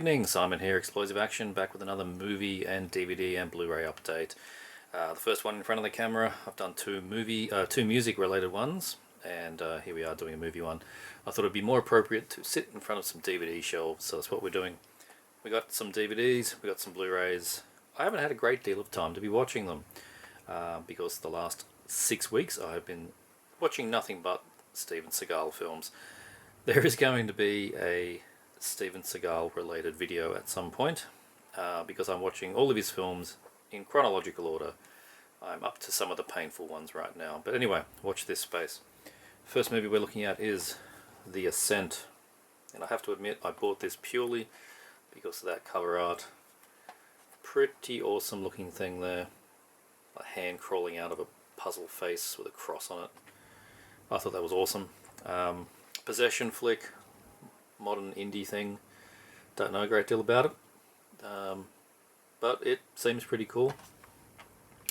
evening, Simon here, Explosive Action, back with another movie and DVD and Blu-ray update. The first one in front of the camera. I've done two music related ones, and here we are doing a movie one. I thought it'd be more appropriate to sit in front of some DVD shelves, so that's what we're doing. We got some DVDs, we got some Blu-rays. I haven't had a great deal of time to be watching them, because the last 6 weeks I've been watching nothing but Steven Seagal films. There is going to be a Steven Seagal related video at some point, because I'm watching all of his films in chronological order. I'm up to some of the painful ones right now, but anyway, watch this space. First movie we're looking at is The Ascent, and I have to admit I bought this purely because of that cover art. Pretty awesome looking thing there, a hand crawling out of a puzzle face with a cross on it. I thought that was awesome. Possession flick, modern indie thing. Don't know a great deal about it, but it seems pretty cool,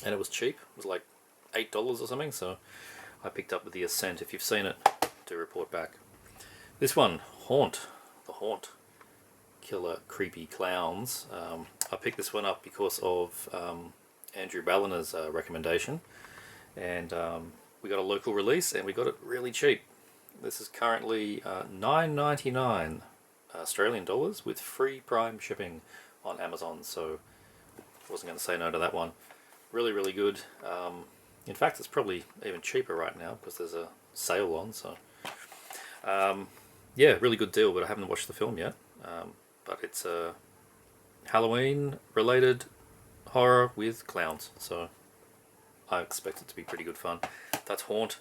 and it was cheap. It was like $8 or something, so I picked up with The Ascent. If you've seen it, do report back. This one, Haunt, The Haunt, killer creepy clowns. I picked this one up because of Andrew Balliner's recommendation, and we got a local release and we got it really cheap. This is currently $9.99 Australian dollars with free Prime shipping on Amazon, so I wasn't going to say no to that one. Really, really good. In fact, it's probably even cheaper right now because there's a sale on, so yeah, really good deal, but I haven't watched the film yet. But it's a Halloween related horror with clowns, so I expect it to be pretty good fun. That's Haunt.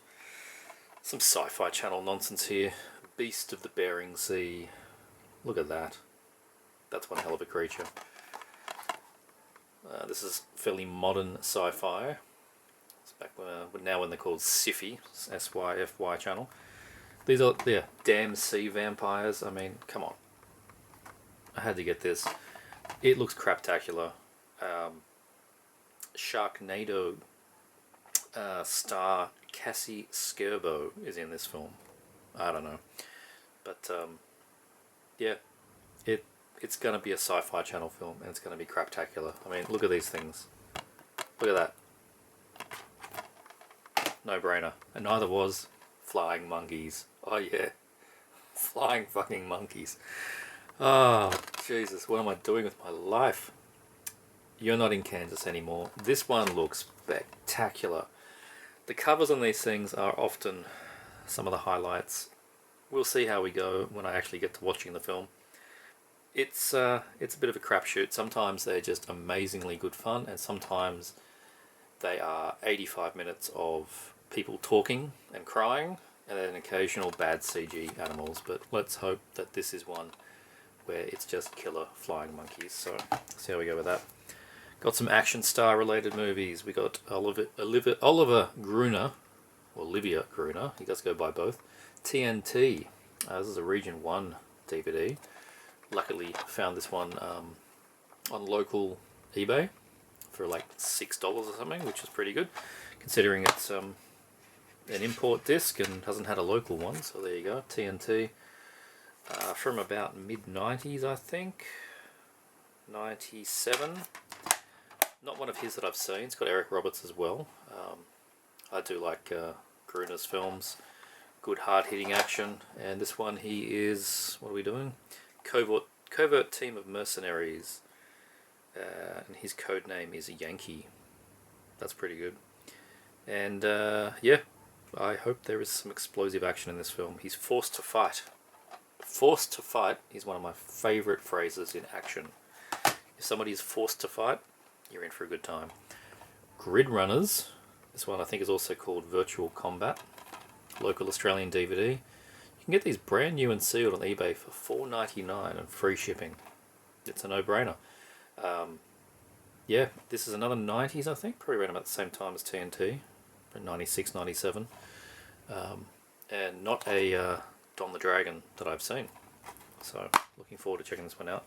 Some sci-fi channel nonsense here. Beast of the Bering Sea. Look at that. That's one hell of a creature. This is fairly modern sci-fi. It's back now when they're called Sci-fi, S-Y-F-Y channel. These are damn sea vampires. I mean, come on. I had to get this. It looks craptacular. Sharknado star Cassie Skirbo is in this film. I don't know, but yeah, it's gonna be a sci-fi channel film, and it's gonna be craptacular. I mean, look at these things. Look at that. No brainer. And neither was Flying Monkeys. Oh yeah, flying fucking monkeys. Oh Jesus, what am I doing with my life? You're not in Kansas anymore. This one looks spectacular. The covers on these things are often some of the highlights. We'll see how we go when I actually get to watching the film. It's a bit of a crapshoot. Sometimes they're just amazingly good fun, and sometimes they are 85 minutes of people talking and crying, and then occasional bad CG animals. But let's hope that this is one where it's just killer flying monkeys. So see how we go with that. Got some action star related movies. We got Oliver Gruner, or Olivia Gruner, he does go by both. TNT, this is a Region 1 DVD. Luckily found this one on local eBay for like $6 or something, which is pretty good, considering it's an import disc and hasn't had a local one, so there you go. TNT, from about mid-90s, I think, 97. Not one of his that I've seen. It's got Eric Roberts as well. I do like Gruner's films. Good hard-hitting action. And this one, he is... what are we doing? Covert team of mercenaries. And his code name is Yankee. That's pretty good. And yeah, I hope there is some explosive action in this film. He's forced to fight. Forced to fight is one of my favourite phrases in action. If somebody is forced to fight, you're in for a good time. Grid Runners. This one I think is also called Virtual Combat. Local Australian DVD. You can get these brand new and sealed on eBay for $4.99 and free shipping. It's a no-brainer. Yeah, this is another 90s, I think. Probably around about the same time as TNT. 96, 97. And not a Don the Dragon that I've seen. So, looking forward to checking this one out.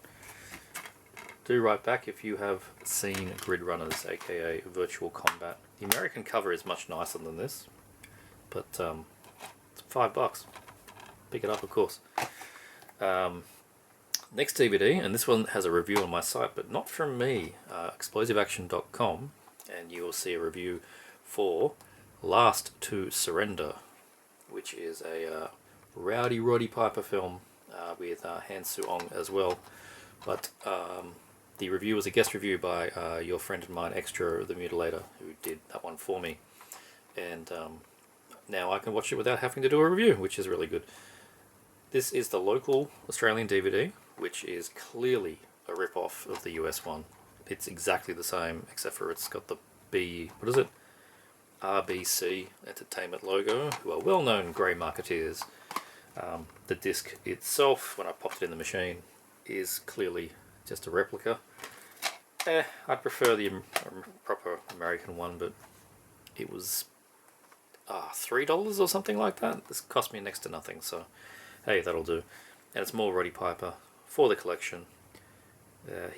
Do write back if you have seen Grid Runners, aka Virtual Combat. The American cover is much nicer than this, but it's $5. Pick it up, of course. Next DVD, and this one has a review on my site, but not from me, explosiveaction.com, and you will see a review for Last to Surrender, which is a Rowdy Roddy Piper film with Han Soo-ong as well. But the review was a guest review by your friend of mine, Extra the Mutilator, who did that one for me. And now I can watch it without having to do a review, which is really good. This is the local Australian DVD, which is clearly a rip-off of the US one. It's exactly the same, except for it's got the RBC Entertainment logo, who are well-known grey marketeers. The disc itself, when I popped it in the machine, is clearly just a replica. I'd prefer the proper American one, but it was $3 or something like that. This cost me next to nothing, so hey, that'll do. And it's more Roddy Piper for the collection.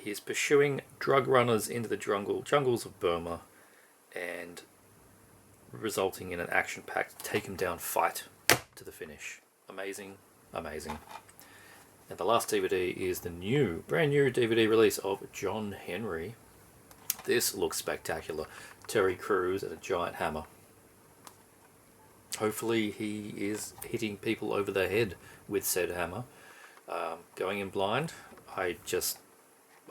He is pursuing drug runners into the jungles of Burma and resulting in an action-packed take-'em-down fight to the finish. Amazing, amazing. And the last DVD is the brand new DVD release of John Henry. This looks spectacular. Terry Crews and a giant hammer. Hopefully he is hitting people over the head with said hammer. Going in blind, I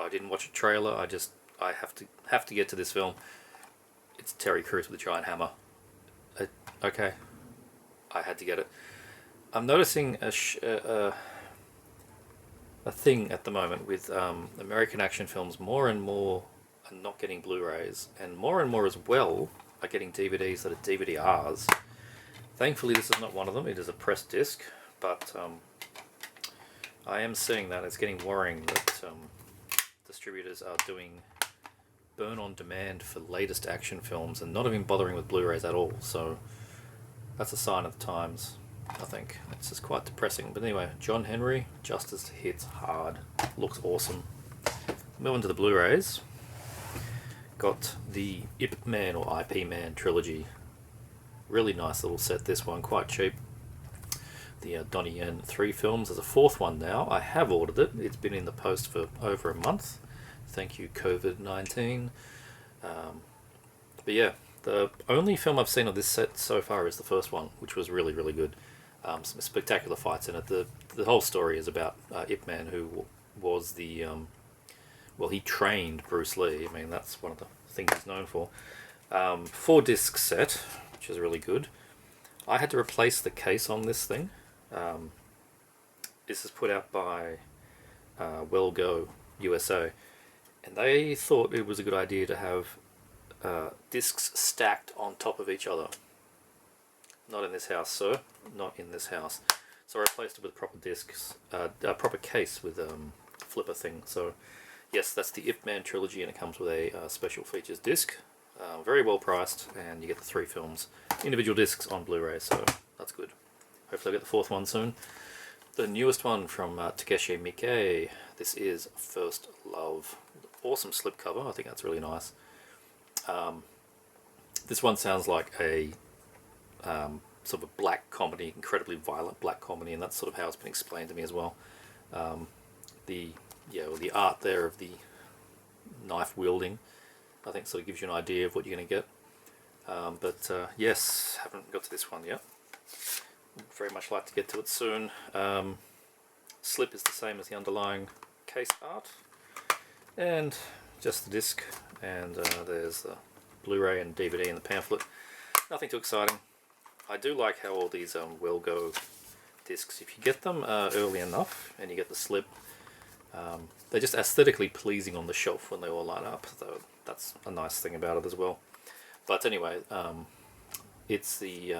didn't watch a trailer. I have to get to this film. It's Terry Crews with a giant hammer. Okay, I had to get it. I'm noticing a thing at the moment with American action films. More and more are not getting Blu-rays, and more as well are getting DVDs that are DVD-Rs. Thankfully, this is not one of them. It is a pressed disc, but I am seeing that it's getting worrying that distributors are doing burn on demand for latest action films and not even bothering with Blu-rays at all. So that's a sign of the times, I think. It's just quite depressing. But anyway, John Henry, Justice hits hard. Looks awesome. Moving to the Blu-rays. Got the Ip Man or IP Man trilogy. Really nice little set, this one, quite cheap. The Donnie Yen 3 films. There's a fourth one now. I have ordered it. It's been in the post for over a month. Thank you, COVID-19. But yeah, the only film I've seen of this set so far is the first one, which was really, really good. Some spectacular fights in it. The whole story is about Ip Man, who was the... he trained Bruce Lee. I mean, that's one of the things he's known for. 4-disc set, which is really good. I had to replace the case on this thing. This is put out by Well Go USA, and they thought it was a good idea to have discs stacked on top of each other. Not in this house, sir. Not in this house. So I replaced it with proper discs, a proper case with flipper thing. So yes, that's the Ip Man trilogy, and it comes with a special features disc. Very well priced, and you get the 3 films, individual discs on Blu-ray, so that's good. Hopefully I'll get the 4th one soon. The newest one from Takeshi Miike. This is First Love. Awesome slipcover. I think that's really nice. This one sounds like a sort of a black comedy, incredibly violent black comedy, and that's sort of how it's been explained to me as well. The art there of the knife wielding, I think, sort of gives you an idea of what you're going to get. But yes, haven't got to this one yet. Very much like to get to it soon. Slip is the same as the underlying case art, and just the disc, and there's the Blu-ray and DVD and the pamphlet. Nothing too exciting. I do like how all these Well Go discs, if you get them early enough and you get the slip, they're just aesthetically pleasing on the shelf when they all line up, so that's a nice thing about it as well. But anyway, it's the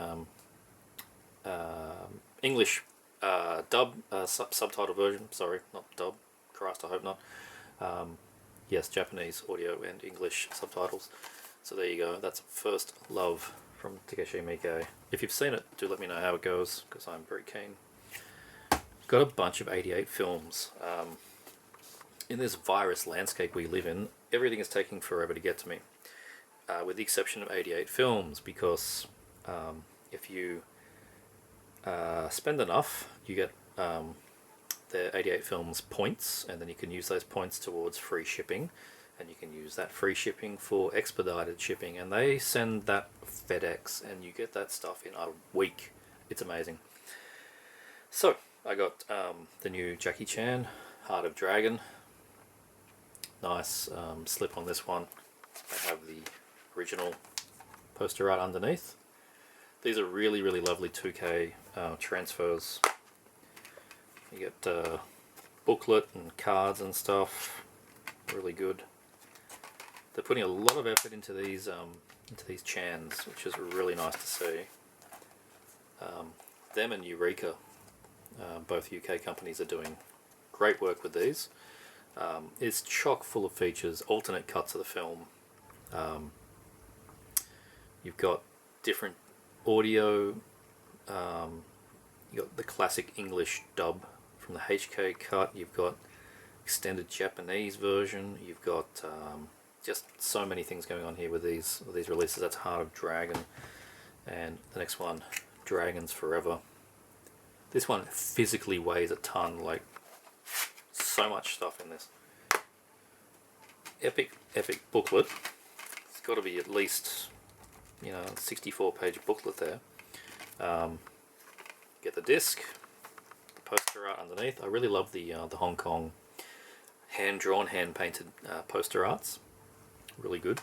English dub, subtitle version, sorry, not dub, Christ, I hope not. Yes, Japanese audio and English subtitles. So there you go, that's First Love from Takeshi Miike. If you've seen it, do let me know how it goes, because I'm very keen. Got a bunch of 88 films. In this virus landscape we live in, everything is taking forever to get to me, with the exception of 88 films, because if you spend enough, you get their 88 Films points, and then you can use those points towards free shipping, and you can use that free shipping for expedited shipping, and they send that FedEx, and you get that stuff in a week. It's amazing. So I got the new Jackie Chan Heart of Dragon. Nice slip on this one. I have the original poster art underneath. These are really, really lovely 2K transfers. You get booklet and cards and stuff. Really good. They're putting a lot of effort into these Chans, which is really nice to see. Them and Eureka, both UK companies, are doing great work with these. It's chock full of features, alternate cuts of the film. You've got different audio. You've got the classic English dub from the HK cut. You've got extended Japanese version. You've got just so many things going on here with these releases. That's Heart of Dragon, and the next one, Dragons Forever. This one physically weighs a ton, like so much stuff in this. Epic booklet. It's got to be at least, 64-page booklet there. Get the disc, the poster art underneath. I really love the Hong Kong hand-drawn, hand-painted poster arts. Really good.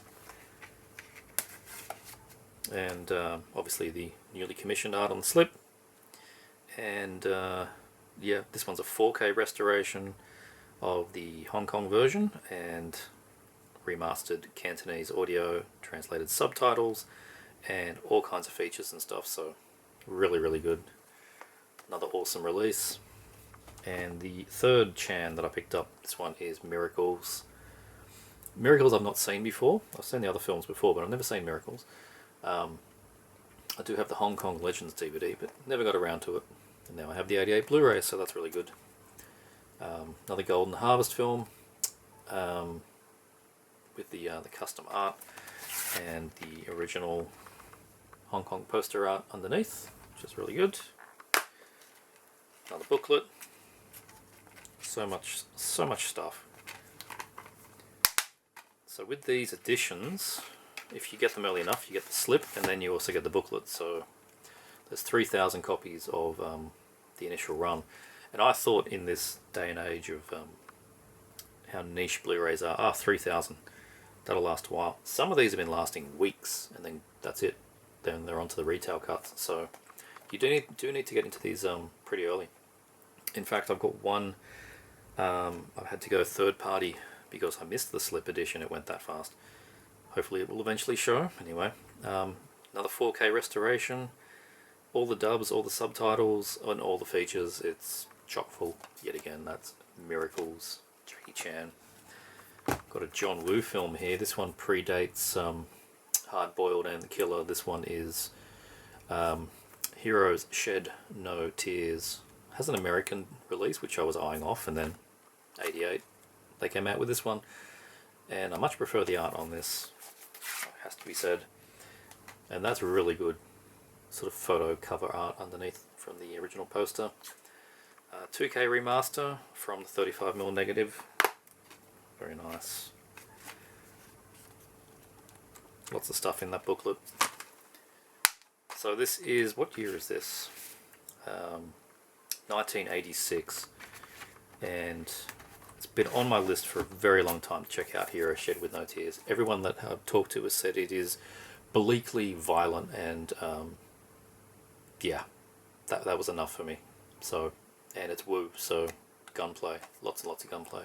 And obviously the newly commissioned art on the slip. And yeah, this one's a 4K restoration of the Hong Kong version and remastered Cantonese audio, translated subtitles, and all kinds of features and stuff. So really, really good. Another awesome release. And the third Chan that I picked up, this one is Miracles. Miracles I've not seen before. I've seen the other films before, but I've never seen Miracles. I do have the Hong Kong Legends DVD, but never got around to it. And now I have the 88 Blu-ray, so that's really good. Another Golden Harvest film with the custom art and the original Hong Kong poster art underneath, which is really good. Another booklet. So much stuff. So with these editions, if you get them early enough, you get the slip, and then you also get the booklet. So there's 3,000 copies of the initial run. And I thought in this day and age of how niche Blu-rays are, 3,000, that'll last a while. Some of these have been lasting weeks, and then that's it. Then they're onto the retail cuts. So you do need to get into these pretty early. In fact, I've got one. I've had to go third party because I missed the slip edition. It went that fast. Hopefully it will eventually show. Anyway, another 4K restoration. All the dubs, all the subtitles, and all the features. It's chock full. Yet again, that's Miracles, Jackie Chan. Got a John Woo film here. This one predates Hard Boiled and The Killer. This one is Heroes Shed No Tears. Has an American release, which I was eyeing off, and then 88 they came out with this one, and I much prefer the art on this, it has to be said. And that's really good sort of photo cover art underneath from the original poster. 2K remaster from the 35mm negative. Very nice. Lots of stuff in that booklet. So this is, what year is this? 1986, and it's been on my list for a very long time to check out Hero Shed with No Tears. Everyone that I've talked to has said it is bleakly violent, and yeah, that was enough for me. So, and it's Woo, so gunplay, lots and lots of gunplay.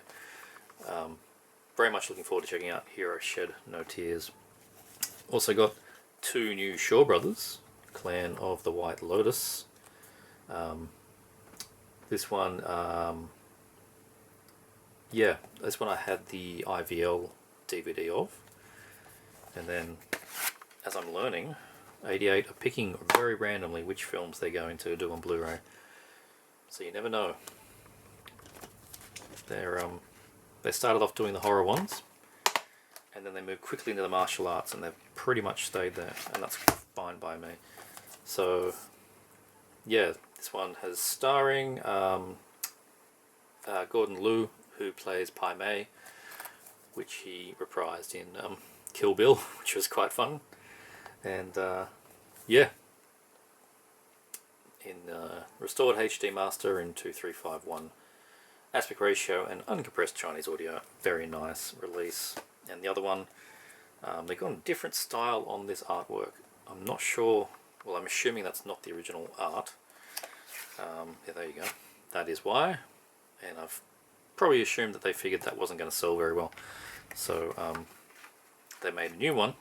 Very much looking forward to checking out Hero Shed No Tears. Also got two new Shaw Brothers, Clan of the White Lotus. This one, yeah, this one I had the IVL DVD of, and then as I'm learning, 88 are picking very randomly which films they're going to do on Blu-ray, so you never know. They started off doing the horror ones, and then they moved quickly into the martial arts, and they've pretty much stayed there, and that's fine by me. So yeah, this one has starring Gordon Liu, who plays Pai Mei, which he reprised in Kill Bill, which was quite fun. And yeah, in restored HD master in 2351 aspect ratio and uncompressed Chinese audio. Very nice release. And the other one, they've got a different style on this artwork. I'm not sure, well, I'm assuming that's not the original art. Yeah, there you go. That is why. And I've probably assumed that they figured that wasn't going to sell very well. So they made a new one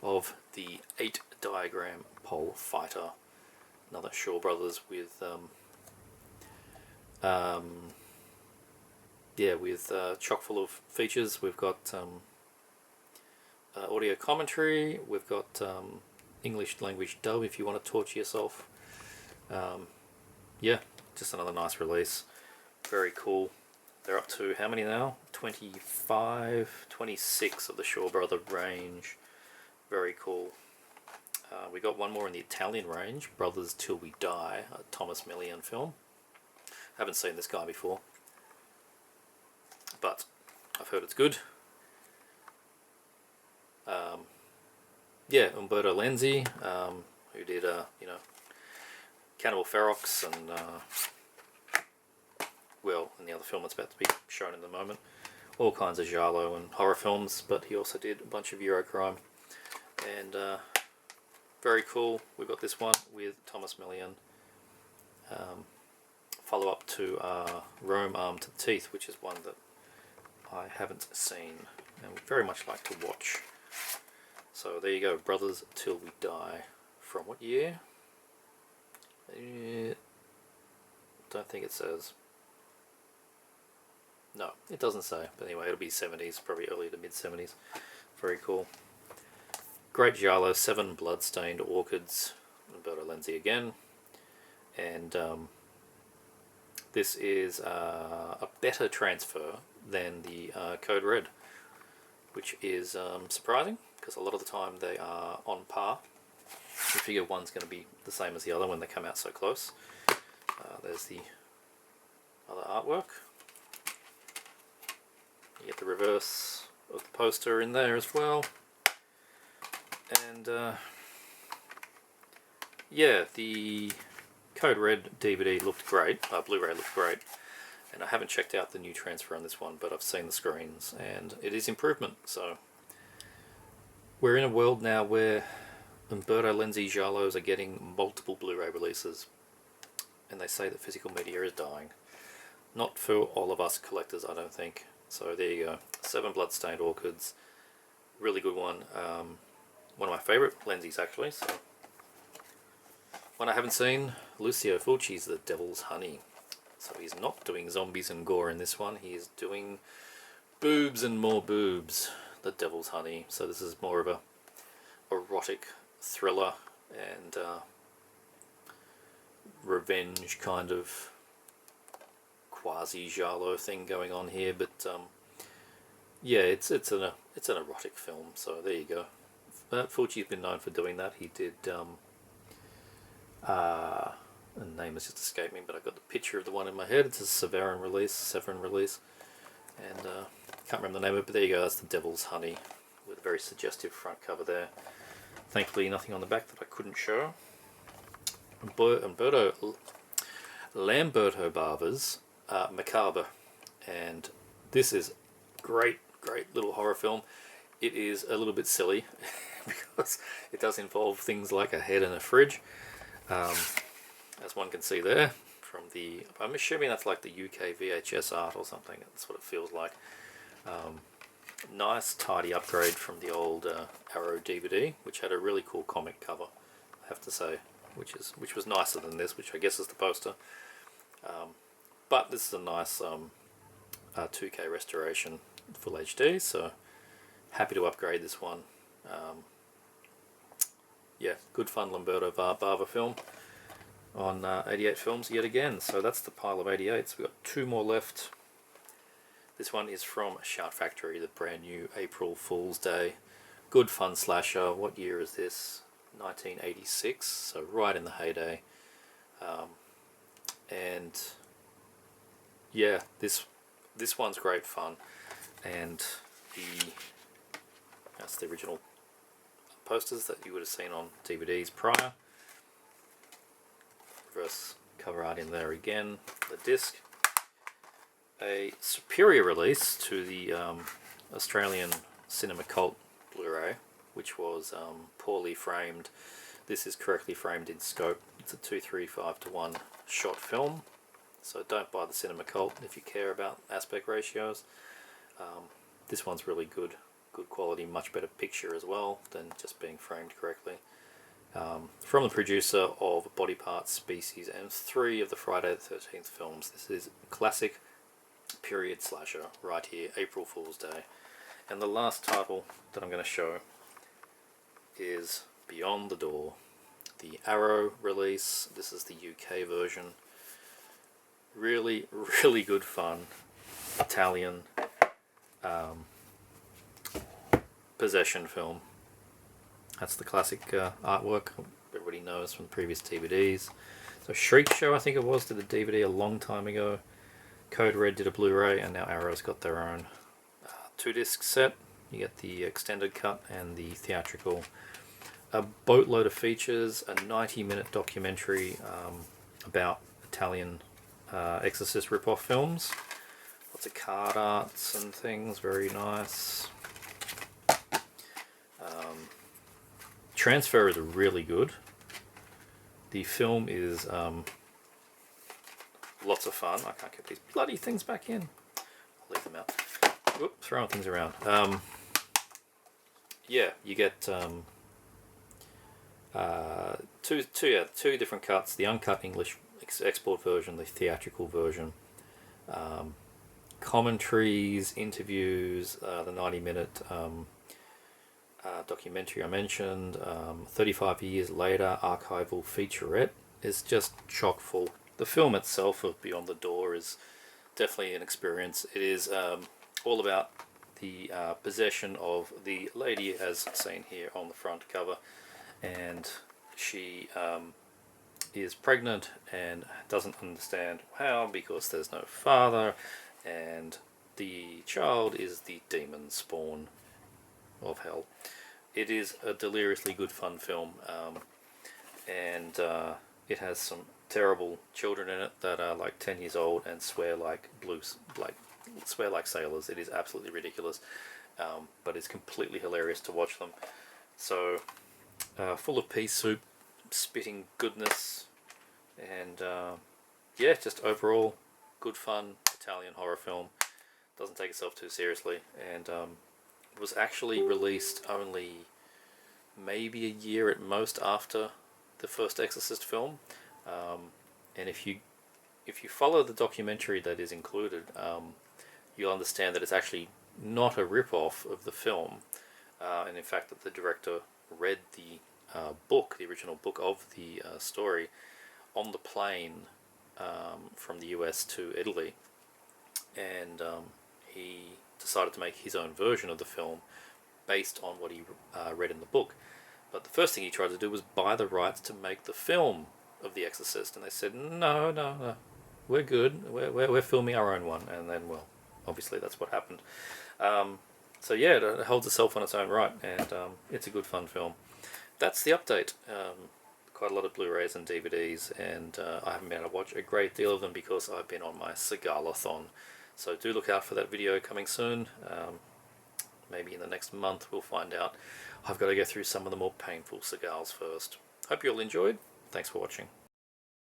of the 8 diagram pole fighter. Another Shaw Brothers with yeah, with chock full of features. We've got audio commentary, we've got English language dub if you want to torture yourself. Yeah, just another nice release. Very cool. They're up to how many now? 25, 26 of the Shaw Brother range. Very cool. We got one more in the Italian range, Brothers Till We Die, a Thomas Millian film. Haven't seen this guy before, but I've heard it's good. Yeah, Umberto Lenzi, who did you know, Cannibal Ferox and well, in the other film that's about to be shown in the moment, all kinds of giallo and horror films, but he also did a bunch of Eurocrime. And very cool. We've got this one with Thomas Millian. Follow up to Rome Armed to the Teeth, which is one that I haven't seen and would very much like to watch. So there you go, Brothers Till We Die. From what year? Don't think it says. No, it doesn't say. But anyway, it'll be 70s, probably early to mid 70s. Very cool. Great giallo, 7 blood-stained orchids. Umberto Lenzi again. And this is a better transfer than the Code Red, which is surprising, because a lot of the time they are on par. You figure one's going to be the same as the other when they come out so close. There's the other artwork. You get the reverse of the poster in there as well. And yeah, the Code Red DVD looked great, Blu-ray looked great, and I haven't checked out the new transfer on this one, but I've seen the screens and it is improvement. So we're in a world now where Umberto Lenzi giallos are getting multiple Blu-ray releases, and they say that physical media is dying. Not for all of us collectors, I don't think. So there you go, 7 blood-stained orchids, really good one. One of my favourite Lenzi's actually. So one I haven't seen, Lucio Fulci's The Devil's Honey. So he's not doing zombies and gore in this one, he is doing boobs and more boobs, The Devil's Honey. So this is more of a erotic thriller and revenge kind of quasi-giallo thing going on here, but yeah, it's an erotic film, so there you go. Fulci's been known for doing that. He did the name has just escaped me, but I got the picture of the one in my head. It's a Severin release, and can't remember the name of it, but there you go, that's The Devil's Honey, with a very suggestive front cover there. Thankfully nothing on the back that I couldn't show. Lamberto Bava's Macava, and this is great little horror film. It is a little bit silly because it does involve things like a head and a fridge, as one can see there from the, I'm assuming that's like the UK VHS art or something. That's what it feels like. Nice tidy upgrade from the old Arrow DVD, which had a really cool comic cover, I have to say, which was nicer than this, which I guess is the poster. But this is a nice 2K restoration, full HD, so happy to upgrade this one. Yeah, good fun Lamberto Bava film on 88 films yet again. So that's the pile of 88s. We've got 2 more left. This one is from Shout Factory, the brand new April Fool's Day. Good fun slasher. What year is this? 1986, so right in the heyday. And yeah, this one's great fun, and that's the original posters that you would have seen on DVDs prior. Reverse cover art in there again. The disc, a superior release to the Australian Cinema Cult Blu-ray, which was poorly framed. This is correctly framed in scope. It's a 2:3:5:1 shot film, so don't buy the Cinema Cult if you care about aspect ratios. This one's really good quality, much better picture as well than just being framed correctly. From the producer of Body Parts, Species, and 3 of the Friday the 13th films. This is a classic period slasher right here, April Fool's Day. And the last title that I'm going to show is Beyond the Door, the Arrow release. This is the UK version. Really, really good fun Italian possession film. That's the classic artwork everybody knows from the previous DVDs. So Shriek Show, I think it was, did a DVD a long time ago. Code Red did a Blu-ray, and now Arrow's got their own 2-disc set. You get the extended cut and the theatrical. A boatload of features, a 90-minute documentary about Italian Exorcist rip-off films. Lots of card arts and things, very nice. Transfer is really good. The film is lots of fun. I can't get these bloody things back in. I'll leave them out. Whoop, throwing things around. Yeah, you get two different cuts. The uncut English export version, the theatrical version. Commentaries, interviews, the 90-minute documentary I mentioned, 35 years later, archival featurette is just chock full. The film itself of Beyond the Door is definitely an experience. It is all about the possession of the lady as seen here on the front cover, and she is pregnant and doesn't understand how, because there's no father, and the child is the demon spawn of hell. It is a deliriously good fun film, and it has some terrible children in it that are like 10 years old and swear like sailors. It is absolutely ridiculous, but it's completely hilarious to watch them. So full of pea soup, spitting goodness, and yeah, just overall good fun Italian horror film. Doesn't take itself too seriously, and it was actually released only maybe a year at most after the first Exorcist film, and if you follow the documentary that is included, you'll understand that it's actually not a rip-off of the film, and in fact that the director read the book, the original book of the story, on the plane from the US to Italy, and he decided to make his own version of the film based on what he read in the book. But the first thing he tried to do was buy the rights to make the film of The Exorcist, and they said, no, we're good, we're filming our own one. And then, well, obviously that's what happened. So yeah, it holds itself on its own right, and it's a good fun film. That's the update. Quite a lot of Blu-rays and DVDs, and I haven't been able to watch a great deal of them because I've been on my cigar-a-thon. So do look out for that video coming soon. Maybe in the next month we'll find out. I've got to go through some of the more painful cigars first. Hope you all enjoyed. Thanks for watching.